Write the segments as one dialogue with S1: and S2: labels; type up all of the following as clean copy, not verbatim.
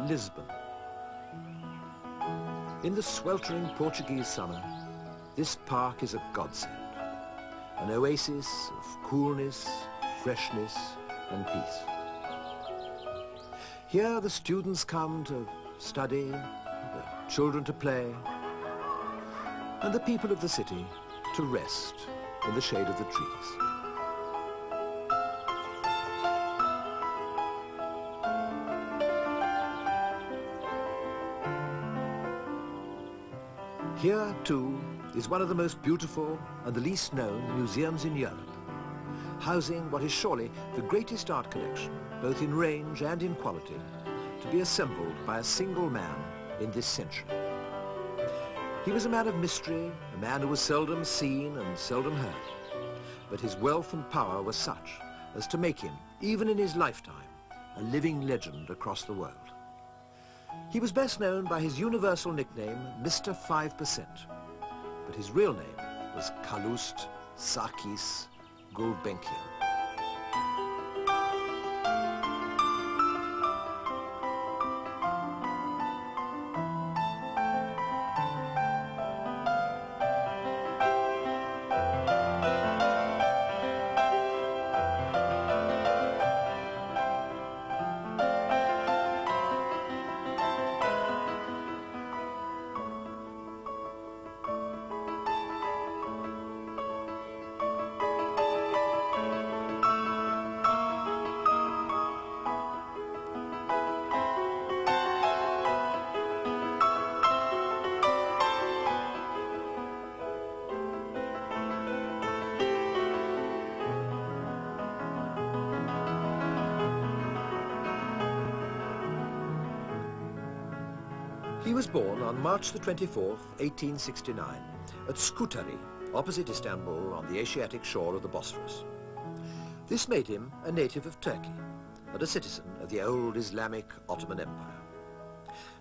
S1: Lisbon. In the sweltering Portuguese summer, this park is a godsend, an oasis of coolness, freshness and peace. Here the students come to study, the children to play, and the people of the city to rest in the shade of the trees. Here, too, is one of the most beautiful and the least known museums in Europe, housing what is surely the greatest art collection, both in range and in quality, to be assembled by a single man in this century. He was a man of mystery, a man who was seldom seen and seldom heard, but his wealth and power were such as to make him, even in his lifetime, a living legend across the world. He was best known by his universal nickname, Mr. 5%, but his real name was Calouste Sarkis Gulbenkian. He was born on March the 24th, 1869, at Scutari, opposite Istanbul on the Asiatic shore of the Bosphorus. This made him a native of Turkey and a citizen of the old Islamic Ottoman Empire.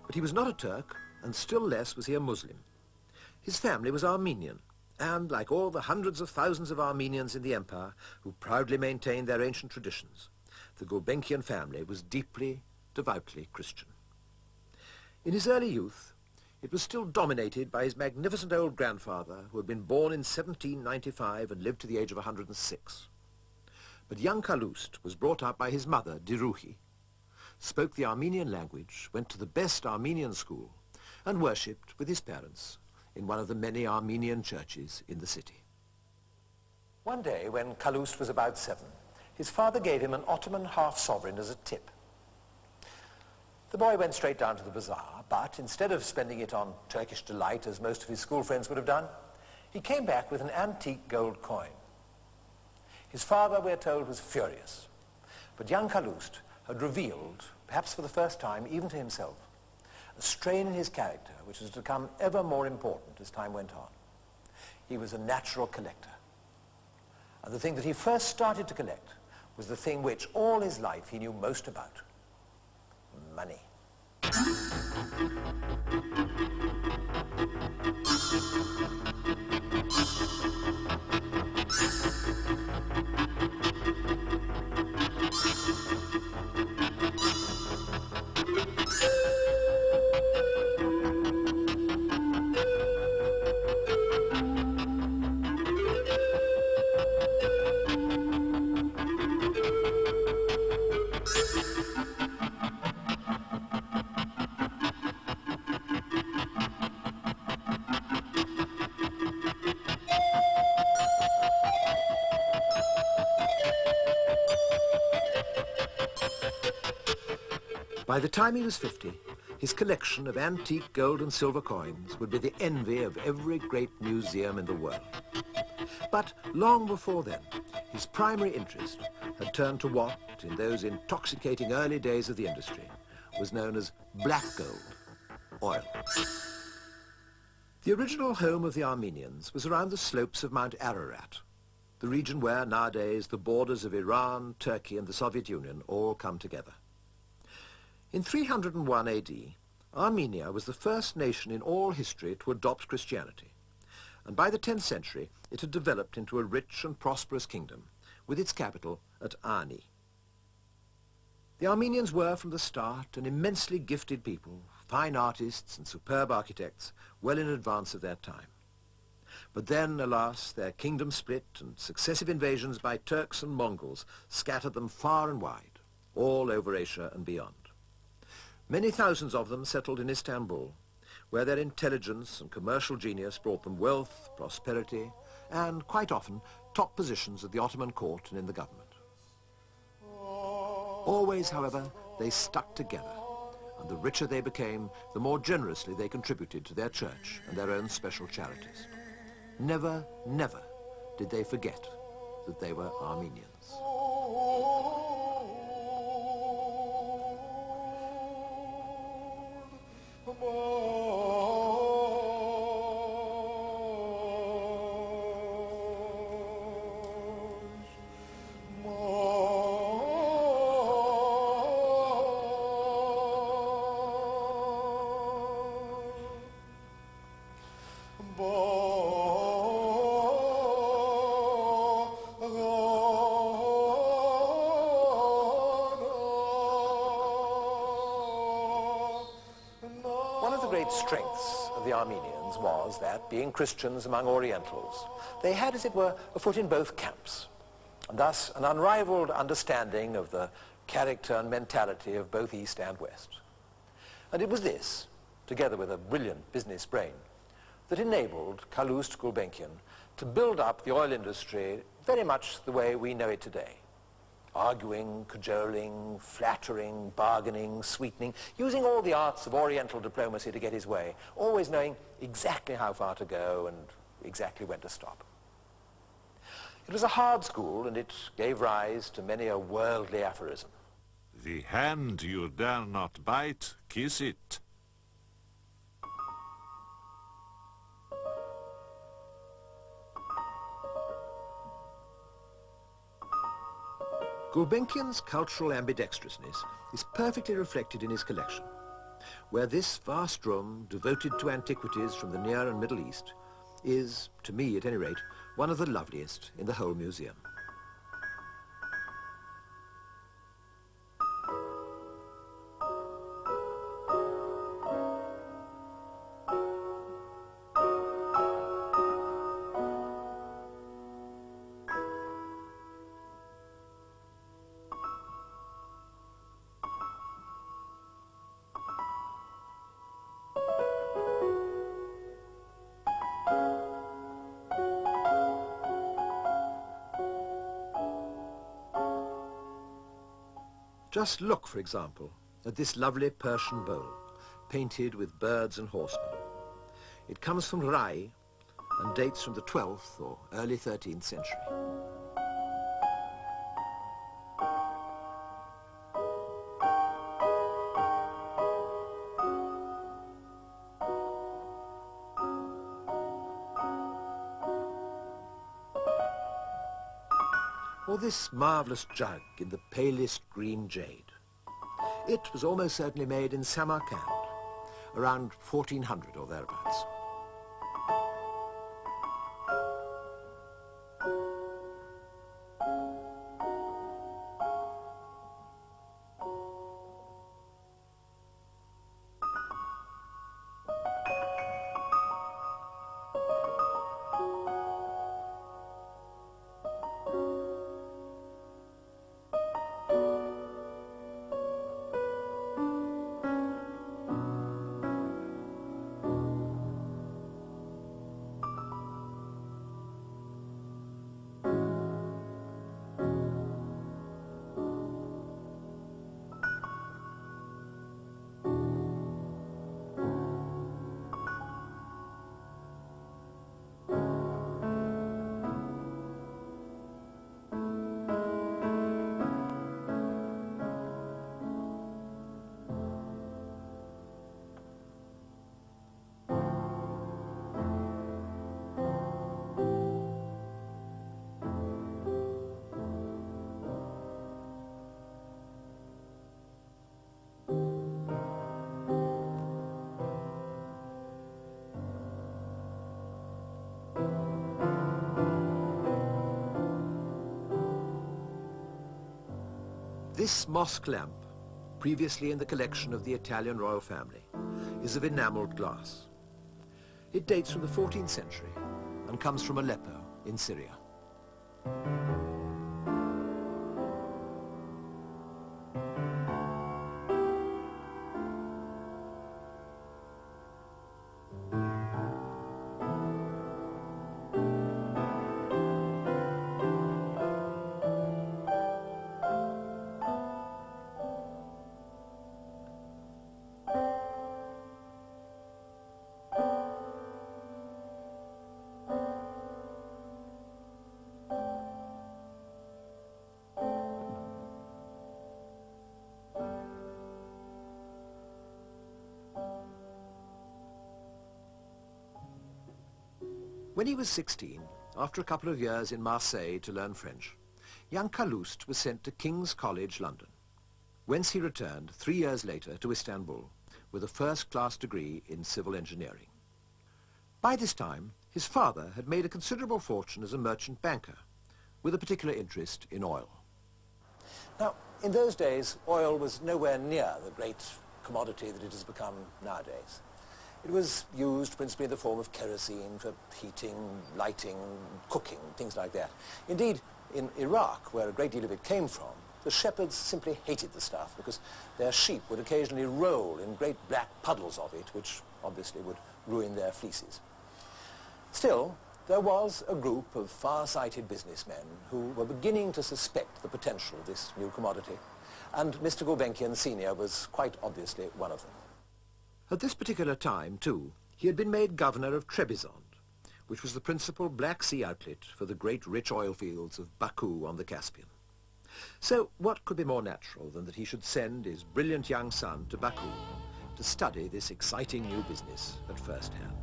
S1: But he was not a Turk, and still less was he a Muslim. His family was Armenian, and like all the hundreds of thousands of Armenians in the empire who proudly maintained their ancient traditions, the Gulbenkian family was deeply, devoutly Christian. In his early youth, it was still dominated by his magnificent old grandfather, who had been born in 1795 and lived to the age of 106. But young Calouste was brought up by his mother, Diruhi, spoke the Armenian language, went to the best Armenian school, and worshipped with his parents in one of the many Armenian churches in the city. One day, when Calouste was about 7, his father gave him an Ottoman half-sovereign as a tip. The boy went straight down to the bazaar, but instead of spending it on Turkish delight, as most of his school friends would have done, he came back with an antique gold coin. His father, we're told, was furious, but young Calouste had revealed, perhaps for the first time, even to himself, a strain in his character which was to become ever more important as time went on. He was a natural collector, and the thing that he first started to collect was the thing which all his life he knew most about: money. By the time he was 50, his collection of antique gold and silver coins would be the envy of every great museum in the world. But long before then, his primary interest had turned to what, in those intoxicating early days of the industry, was known as black gold, oil. The original home of the Armenians was around the slopes of Mount Ararat, the region where nowadays the borders of Iran, Turkey and the Soviet Union all come together. In 301 AD, Armenia was the first nation in all history to adopt Christianity, and by the 10th century it had developed into a rich and prosperous kingdom with its capital at Ani. The Armenians were from the start an immensely gifted people, fine artists and superb architects, well in advance of their time. But then, alas, their kingdom split and successive invasions by Turks and Mongols scattered them far and wide, all over Asia and beyond. Many thousands of them settled in Istanbul, where their intelligence and commercial genius brought them wealth, prosperity, and, quite often, top positions at the Ottoman court and in the government. Always, however, they stuck together, and the richer they became, the more generously they contributed to their church and their own special charities. Never, never did they forget that they were Armenians. One of the great strengths of the Armenians was that, being Christians among Orientals, they had, as it were, a foot in both camps, and thus an unrivaled understanding of the character and mentality of both East and West. And it was this, together with a brilliant business brain, that enabled Calouste Gulbenkian to build up the oil industry very much the way we know it today. Arguing, cajoling, flattering, bargaining, sweetening, using all the arts of Oriental diplomacy to get his way, always knowing exactly how far to go and exactly when to stop. It was a hard school, and it gave rise to many a worldly aphorism.
S2: The hand you dare not bite, kiss it.
S1: Gulbenkian's cultural ambidextrousness is perfectly reflected in his collection, where this vast room, devoted to antiquities from the Near and Middle East, is, to me at any rate, one of the loveliest in the whole museum. Just look, for example, at this lovely Persian bowl, painted with birds and horsemen. It comes from Rai and dates from the 12th or early 13th century. Or this marvellous jug in the palest green jade. It was almost certainly made in Samarkand, around 1400 or thereabouts. This mosque lamp previously in the collection of the Italian royal family, is of enameled glass. It dates from the 14th century and comes from Aleppo in Syria. When he was 16, after a couple of years in Marseille to learn French, young Calouste was sent to King's College, London, whence he returned 3 years later to Istanbul with a first-class degree in civil engineering. By this time, his father had made a considerable fortune as a merchant banker, with a particular interest in oil. Now, in those days, oil was nowhere near the great commodity that it has become nowadays. It was used principally in the form of kerosene for heating, lighting, cooking, things like that. Indeed, in Iraq, where a great deal of it came from, the shepherds simply hated the stuff because their sheep would occasionally roll in great black puddles of it, which obviously would ruin their fleeces. Still, there was a group of far-sighted businessmen who were beginning to suspect the potential of this new commodity, and Mr. Gulbenkian Sr. was quite obviously one of them. At this particular time, too, he had been made governor of Trebizond, which was the principal Black Sea outlet for the great rich oil fields of Baku on the Caspian. So what could be more natural than that he should send his brilliant young son to Baku to study this exciting new business at first hand?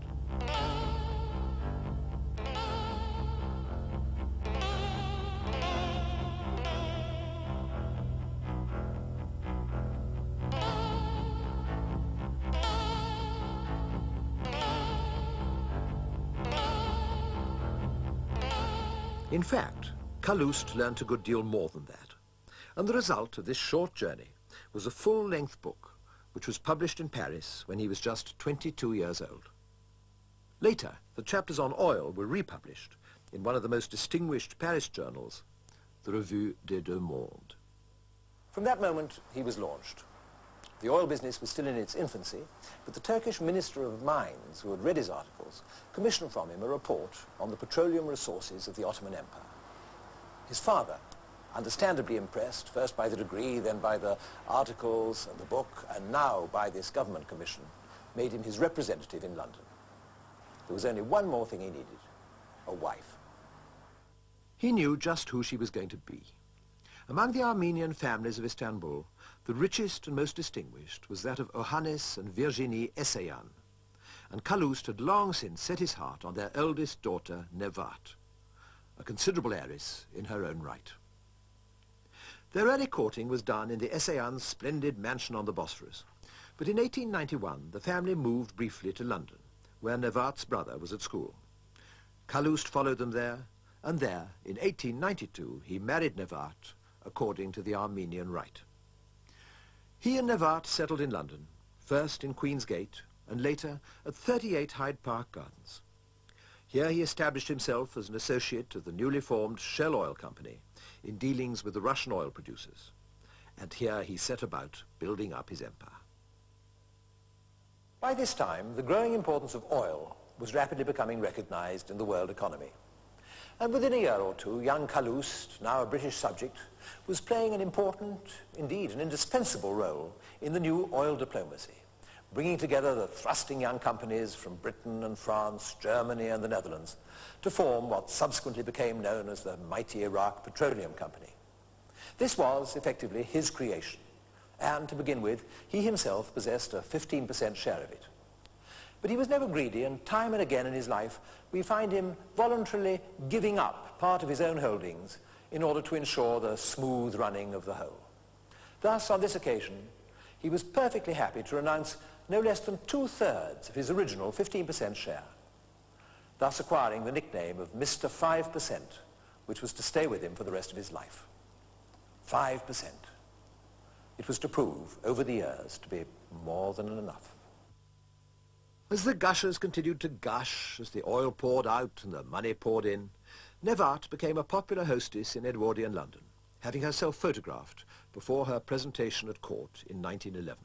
S1: In fact, Calouste learnt a good deal more than that, and the result of this short journey was a full-length book which was published in Paris when he was just 22 years old. Later, the chapters on oil were republished in one of the most distinguished Paris journals, the Revue des Deux Mondes. From that moment, he was launched. The oil business was still in its infancy, but the Turkish Minister of Mines, who had read his articles, commissioned from him a report on the petroleum resources of the Ottoman Empire. His father, understandably impressed, first by the degree, then by the articles and the book, and now by this government commission, made him his representative in London. There was only one more thing he needed, a wife. He knew just who she was going to be. Among the Armenian families of Istanbul, the richest and most distinguished was that of Ohannes and Virginie Essayan, and Calouste had long since set his heart on their eldest daughter, Nevat, a considerable heiress in her own right. Their early courting was done in the Essayans' splendid mansion on the Bosphorus, but in 1891 the family moved briefly to London, where Nevat's brother was at school. Calouste followed them there, and there, in 1892, he married Nevat according to the Armenian rite. He and Nevat settled in London, first in Queen's Gate, and later at 38 Hyde Park Gardens. Here he established himself as an associate of the newly formed Shell Oil Company in dealings with the Russian oil producers, and here he set about building up his empire. By this time, the growing importance of oil was rapidly becoming recognized in the world economy. And within a year or two, young Calouste, now a British subject, was playing an important, indeed an indispensable role in the new oil diplomacy, bringing together the thrusting young companies from Britain and France, Germany and the Netherlands to form what subsequently became known as the mighty Iraq Petroleum Company. This was effectively his creation, and to begin with, he himself possessed a 15% share of it. But he was never greedy, and time and again in his life we find him voluntarily giving up part of his own holdings in order to ensure the smooth running of the whole. Thus, on this occasion, he was perfectly happy to renounce no less than 2/3 of his original 15% share, thus acquiring the nickname of Mr. 5%, which was to stay with him for the rest of his life. 5%. It was to prove, over the years, to be more than enough. As the gushers continued to gush, as the oil poured out and the money poured in, Nevart became a popular hostess in Edwardian London, having herself photographed before her presentation at court in 1911.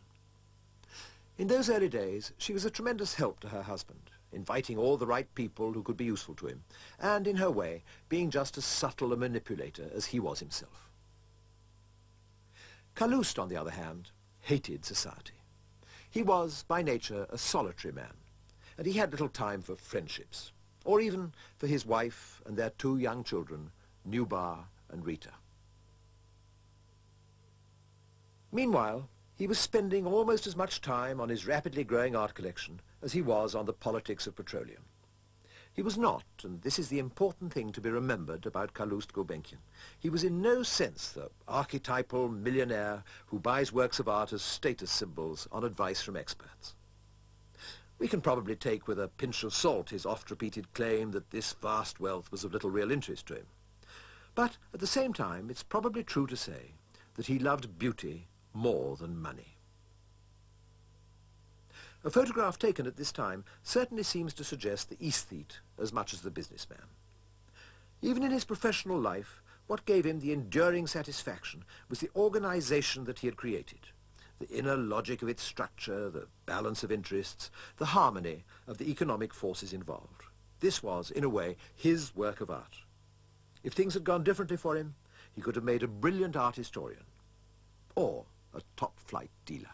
S1: In those early days, she was a tremendous help to her husband, inviting all the right people who could be useful to him, and, in her way, being just as subtle a manipulator as he was himself. Calouste, on the other hand, hated society. He was, by nature, a solitary man, and he had little time for friendships, or even for his wife and their two young children, Nubar and Rita. Meanwhile, he was spending almost as much time on his rapidly growing art collection as he was on the politics of petroleum. He was not, and this is the important thing to be remembered about Calouste Gulbenkian, he was in no sense the archetypal millionaire who buys works of art as status symbols on advice from experts. We can probably take with a pinch of salt his oft-repeated claim that this vast wealth was of little real interest to him. But at the same time, it's probably true to say that he loved beauty more than money. A photograph taken at this time certainly seems to suggest the aesthete as much as the businessman. Even in his professional life, what gave him the enduring satisfaction was the organization that he had created, the inner logic of its structure, the balance of interests, the harmony of the economic forces involved. This was, in a way, his work of art. If things had gone differently for him, he could have made a brilliant art historian or a top-flight dealer.